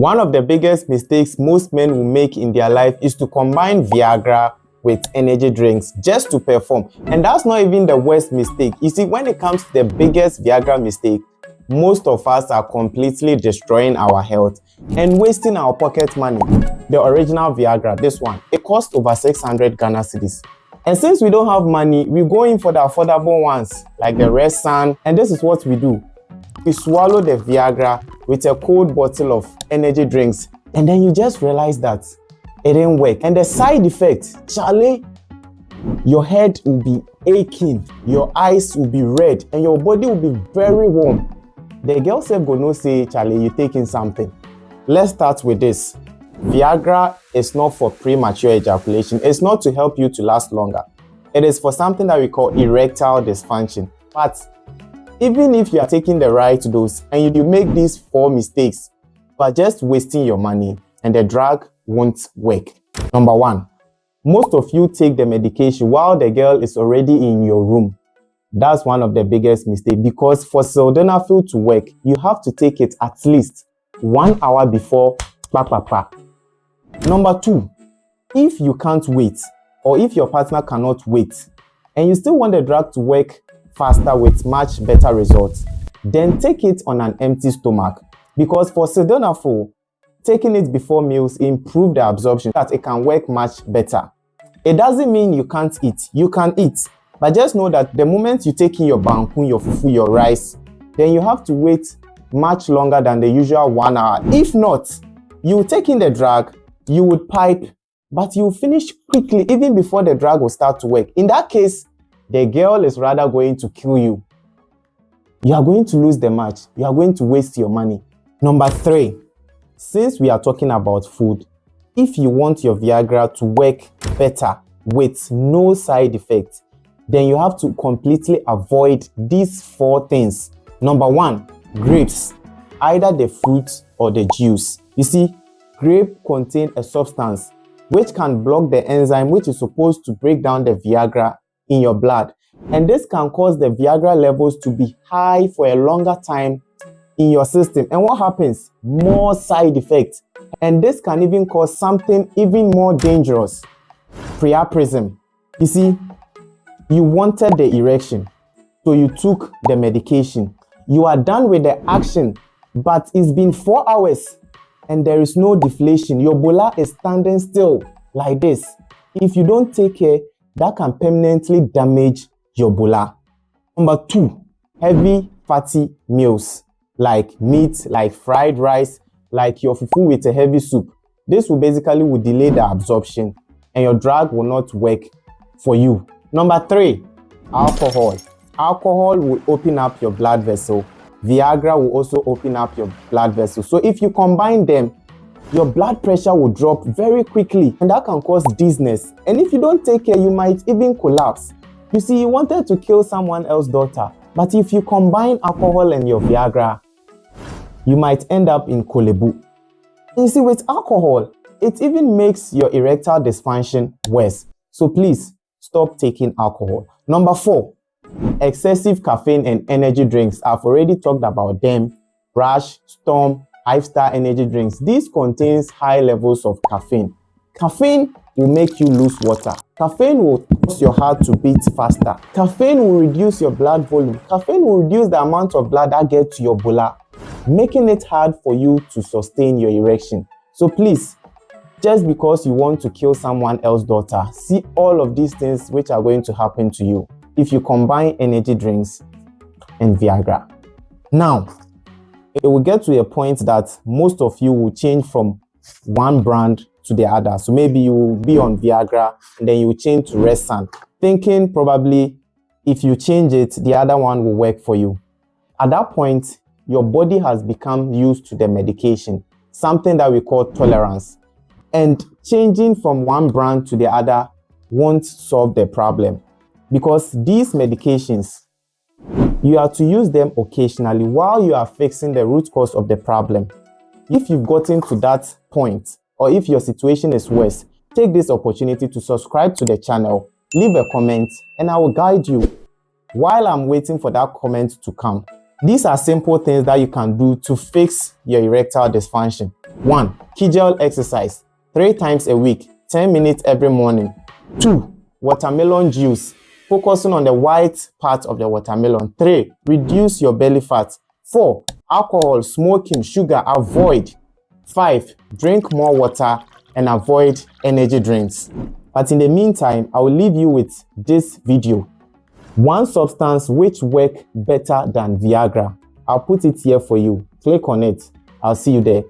One of the biggest mistakes most men will make in their life is to combine Viagra with energy drinks just to perform. And that's not even the worst mistake. You see, when it comes to the biggest Viagra mistake, most of us are completely destroying our health and wasting our pocket money. The original Viagra, this one, it costs over 600 Ghana cedis. And since we don't have money, we go in for the affordable ones like the Redsun, and this is what we do. We swallow the Viagra with a cold bottle of energy drinks, and then you just realize that it didn't work. And the side effect, Charlie, your head will be aching, your eyes will be red, and your body will be very warm. The girl said, go no say, Charlie, you're taking something. Let's start with this. Viagra is not for premature ejaculation. It's not to help you to last longer. It is for something that we call erectile dysfunction. But even if you are taking the right dose and you make these 4 mistakes, but just wasting your money and the drug won't work. Number 1, most of you take the medication while the girl is already in your room. That's one of the biggest mistakes, because for Sildenafil to work, you have to take it at least 1 hour before. Number 2, if you can't wait, or if your partner cannot wait, and you still want the drug to work faster with much better results, then take it on an empty stomach. Because for Sildenafil, taking it before meals improves the absorption, that it can work much better. It doesn't mean you can't eat. You can eat, but just know that the moment you take in your banku, your fufu, your rice, then you have to wait much longer than the usual 1 hour. If not, you take in the drug, you would pipe, but you finish quickly, even before the drug will start to work. In that case, the girl is rather going to kill you. You are going to lose the match. You are going to waste your money. Number 3, since we are talking about food, if you want your Viagra to work better with no side effects, then you have to completely avoid these 4 things. Number 1, grapes, either the fruit or the juice. You see, grape contain a substance which can block the enzyme which is supposed to break down the Viagra in your blood, and this can cause the Viagra levels to be high for a longer time in your system. And what happens? More side effects, and this can even cause something even more dangerous, priapism. You see, you wanted the erection, so you took the medication. You are done with the action, but it's been 4 hours and there is no deflation. Your bola is standing still like this. If you don't take care, that can permanently damage your bola. Number 2, heavy fatty meals like meat, like fried rice, like your fufu with a heavy soup. This will basically delay the absorption and your drug will not work for you. Number 3, alcohol. Alcohol will open up your blood vessel. Viagra will also open up your blood vessel. So if you combine them, your blood pressure will drop very quickly, and that can cause dizziness. And if you don't take care, you might even collapse. You see, you wanted to kill someone else's daughter, but if you combine alcohol and your Viagra, you might end up in kolebu. You see, with alcohol, it even makes your erectile dysfunction worse. So please stop taking alcohol. Number 4, excessive caffeine and energy drinks. I've already talked about them. Rush, Storm, 5-star energy drinks. These contains high levels of caffeine. Caffeine will make you lose water. Caffeine will cause your heart to beat faster. Caffeine will reduce your blood volume. Caffeine will reduce the amount of blood that gets to your bola, making it hard for you to sustain your erection. So please, just because you want to kill someone else's daughter, see all of these things which are going to happen to you if you combine energy drinks and Viagra. Now, it will get to a point that most of you will change from one brand to the other. So maybe you will be on Viagra and then you will change to Redsun, thinking probably if you change it, the other one will work for you. At that point, your body has become used to the medication, something that we call tolerance. And changing from one brand to the other won't solve the problem, because these medications, you have to use them occasionally while you are fixing the root cause of the problem. If you've gotten to that point, or if your situation is worse, take this opportunity to subscribe to the channel, leave a comment, and I will guide you. While I'm waiting for that comment to come, These are simple things that you can do to fix your erectile dysfunction. 1. Kegel exercise 3 times a week, 10 minutes every morning. 2. Watermelon juice, focusing on the white part of the watermelon. 3. Reduce your belly fat. 4. Alcohol, smoking, sugar, avoid. 5. Drink more water and avoid energy drinks. But in the meantime, I will leave you with this video. One substance which works better than Viagra. I'll put it here for you. Click on it. I'll see you there.